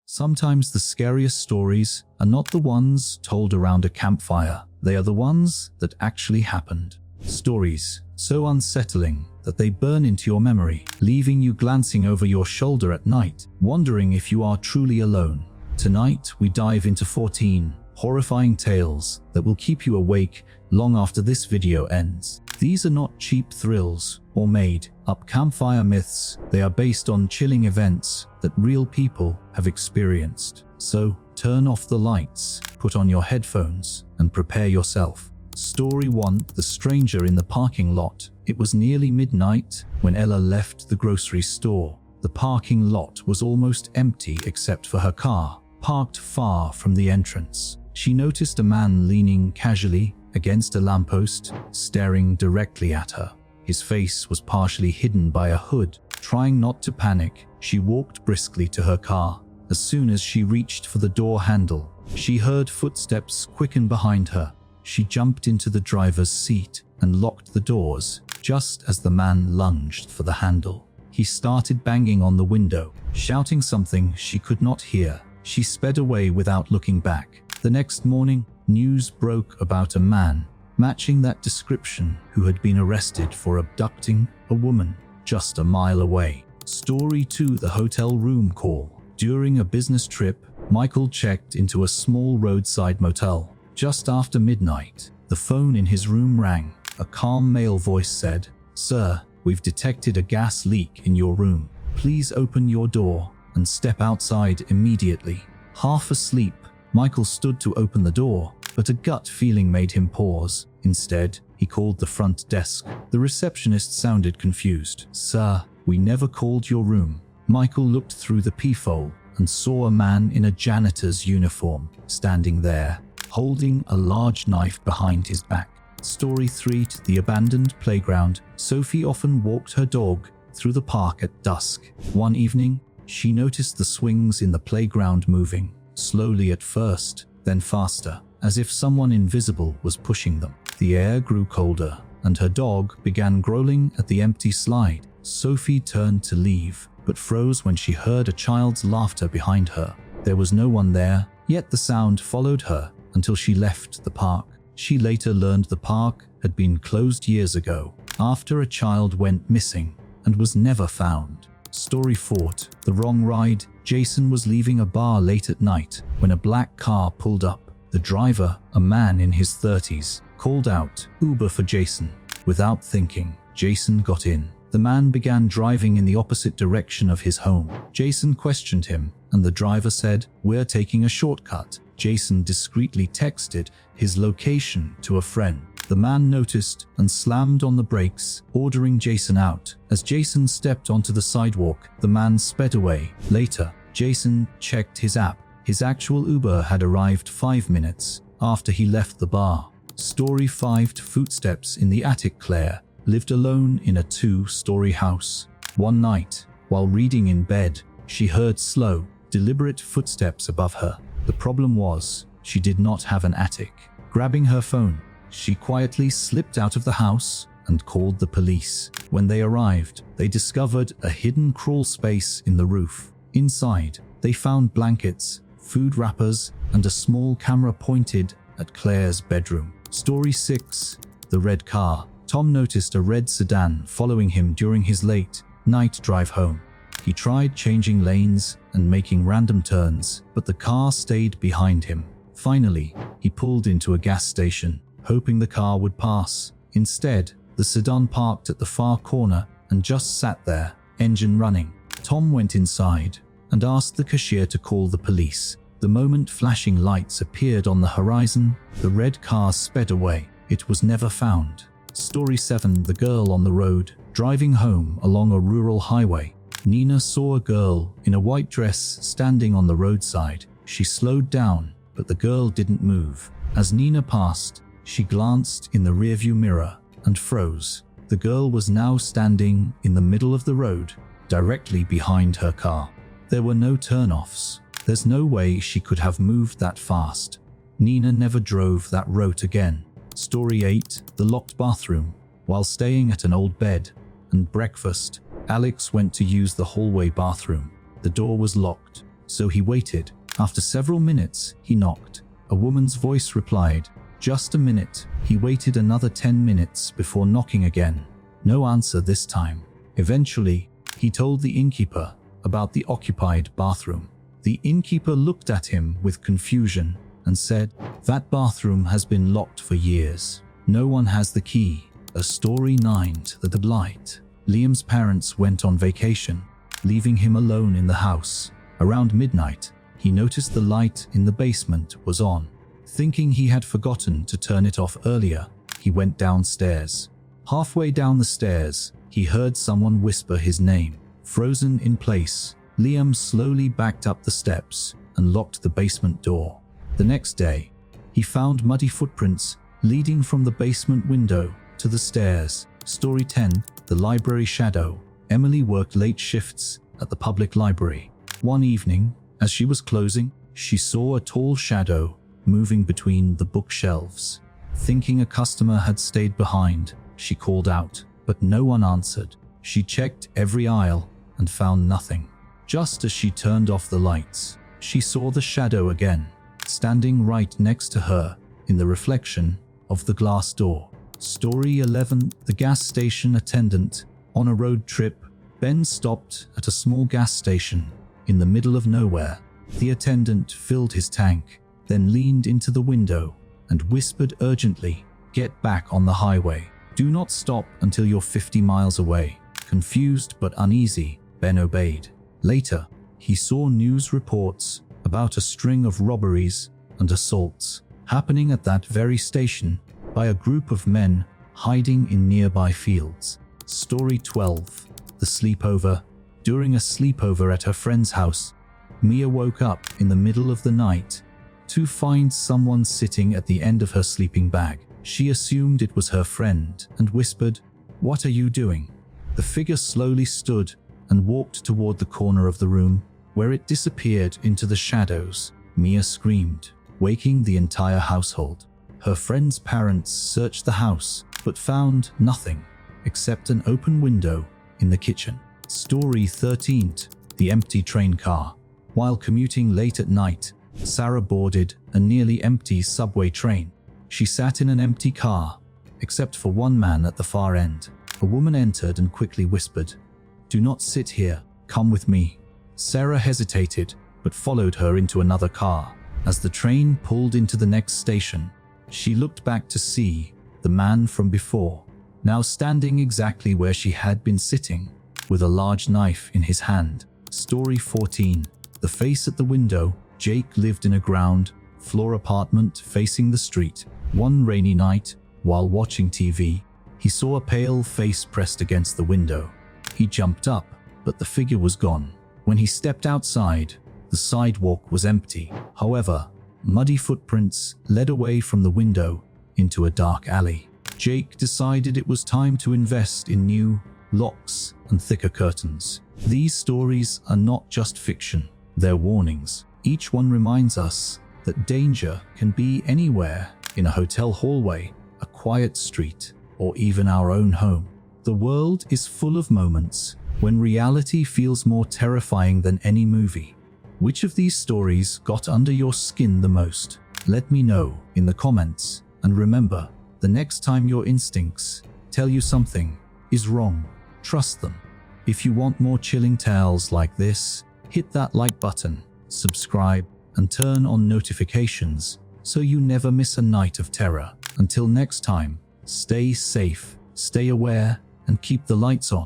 Sometimes the scariest stories are not the ones told around a campfire. They are the ones that actually happened. Stories so unsettling that they burn into your memory, leaving you glancing over your shoulder at night, wondering if you are truly alone. Tonight, we dive into 14 horrifying tales that will keep you awake long after this video ends. These are not cheap thrills or made-up campfire myths. They are based on chilling events that real people have experienced. So, turn off the lights, put on your headphones, and prepare yourself. Story 1: The Stranger in the Parking Lot. It was nearly midnight when Ella left the grocery store. The parking lot was almost empty except for her car, parked far from the entrance. She noticed a man leaning casually against a lamppost, staring directly at her. His face was partially hidden by a hood. Trying not to panic, she walked briskly to her car. As soon as she reached for the door handle, she heard footsteps quicken behind her. She jumped into the driver's seat and locked the doors just as the man lunged for the handle. He started banging on the window, shouting something she could not hear. She sped away without looking back. The next morning, news broke about a man matching that description who had been arrested for abducting a woman just a mile away. Story 2: The Hotel Room Call. During a business trip, Michael checked into a small roadside motel. Just after midnight, the phone in his room rang. A calm male voice said, "Sir, we've detected a gas leak in your room. Please open your door and step outside immediately." Half asleep, Michael stood to open the door, but a gut feeling made him pause. Instead, he called the front desk. The receptionist sounded confused. "Sir, we never called your room." Michael looked through the peephole and saw a man in a janitor's uniform standing there, holding a large knife behind his back. Story 3: The Abandoned Playground. Sophie often walked her dog through the park at dusk. One evening, she noticed the swings in the playground moving, slowly at first, then faster, as if someone invisible was pushing them. The air grew colder, and her dog began growling at the empty slide. Sophie turned to leave, but froze when she heard a child's laughter behind her. There was no one there, yet the sound followed her until she left the park. She later learned the park had been closed years ago, after a child went missing and was never found. Story 4: The Wrong Ride. Jason was leaving a bar late at night when a black car pulled up. The driver, a man in his 30s, called out, "Uber for Jason." Without thinking, Jason got in. The man began driving in the opposite direction of his home. Jason questioned him, and the driver said, "We're taking a shortcut." Jason discreetly texted his location to a friend. The man noticed and slammed on the brakes, ordering Jason out. As Jason stepped onto the sidewalk, the man sped away. Later, Jason checked his app. His actual Uber had arrived 5 minutes after he left the bar. Story 5: Footsteps in the Attic. Claire lived alone in a 2-story house. One night, while reading in bed, she heard slow, deliberate footsteps above her. The problem was, she did not have an attic. Grabbing her phone, she quietly slipped out of the house and called the police. When they arrived, they discovered a hidden crawl space in the roof. Inside, they found blankets, food wrappers, and a small camera pointed at Claire's bedroom. Story 6: The Red Car. Tom noticed a red sedan following him during his late-night drive home. He tried changing lanes and making random turns, but the car stayed behind him. Finally, he pulled into a gas station, hoping the car would pass. Instead, the sedan parked at the far corner and just sat there, engine running. Tom went inside and asked the cashier to call the police. The moment flashing lights appeared on the horizon, the red car sped away. It was never found. Story 7: The Girl on the Road. Driving home along a rural highway, Nina saw a girl in a white dress standing on the roadside. She slowed down, but the girl didn't move. As Nina passed, she glanced in the rearview mirror and froze. The girl was now standing in the middle of the road, directly behind her car. There were no turnoffs. There's no way she could have moved that fast. Nina never drove that route again. Story 8: The Locked Bathroom. While staying at an old bed and breakfast, Alex went to use the hallway bathroom. The door was locked. so he waited. After several minutes, he knocked. A woman's voice replied, "Just a minute." He waited another 10 minutes before knocking again. No answer this time. Eventually, he told the innkeeper about the occupied bathroom. The innkeeper looked at him with confusion and said, "That bathroom has been locked for years. No one has the key." A story 9. The light. Liam's parents went on vacation, leaving him alone in the house. Around midnight, he noticed the light in the basement was on. Thinking he had forgotten to turn it off earlier, he went downstairs. Halfway down the stairs, he heard someone whisper his name. Frozen in place, Liam slowly backed up the steps and locked the basement door. The next day, he found muddy footprints leading from the basement window to the stairs. Story 10. The library shadow. Emily worked late shifts at the public library. One evening, as she was closing, she saw a tall shadow moving between the bookshelves. Thinking a customer had stayed behind, she called out, but no one answered. She checked every aisle and found nothing. Just as she turned off the lights, she saw the shadow again, standing right next to her in the reflection of the glass door. Story 11. The gas station attendant. On a road trip, Ben stopped at a small gas station in the middle of nowhere. The attendant filled his tank, then leaned into the window and whispered urgently, "Get back on the highway. Do not stop until you're 50 miles away." Confused but uneasy, Ben obeyed. Later, he saw news reports about a string of robberies and assaults happening at that very station by a group of men hiding in nearby fields. Story 12. The sleepover. During a sleepover at her friend's house, Mia woke up in the middle of the night to find someone sitting at the end of her sleeping bag. She assumed it was her friend and whispered, "What are you doing?" The figure slowly stood and walked toward the corner of the room, where it disappeared into the shadows. Mia screamed, waking the entire household. Her friend's parents searched the house, but found nothing except an open window in the kitchen. Story 13. The empty train car. While commuting late at night, Sarah boarded a nearly empty subway train. She sat in an empty car, except for one man at the far end. A woman entered and quickly whispered, "Do not sit here, come with me." Sarah hesitated, but followed her into another car. As the train pulled into the next station, she looked back to see the man from before, now standing exactly where she had been sitting, with a large knife in his hand. Story 14. The face at the window. Jake lived in a ground floor apartment facing the street. One rainy night, while watching TV, he saw a pale face pressed against the window. He jumped up, but the figure was gone. When he stepped outside, the sidewalk was empty. However, muddy footprints led away from the window into a dark alley. Jake decided it was time to invest in new locks and thicker curtains. These stories are not just fiction, they're warnings. Each one reminds us that danger can be anywhere, in a hotel hallway, a quiet street, or even our own home. The world is full of moments when reality feels more terrifying than any movie. Which of these stories got under your skin the most? Let me know in the comments. And remember, the next time your instincts tell you something is wrong, trust them. If you want more chilling tales like this, hit that like button, subscribe, and turn on notifications so you never miss a night of terror. Until next time, stay safe, stay aware, and keep the lights on.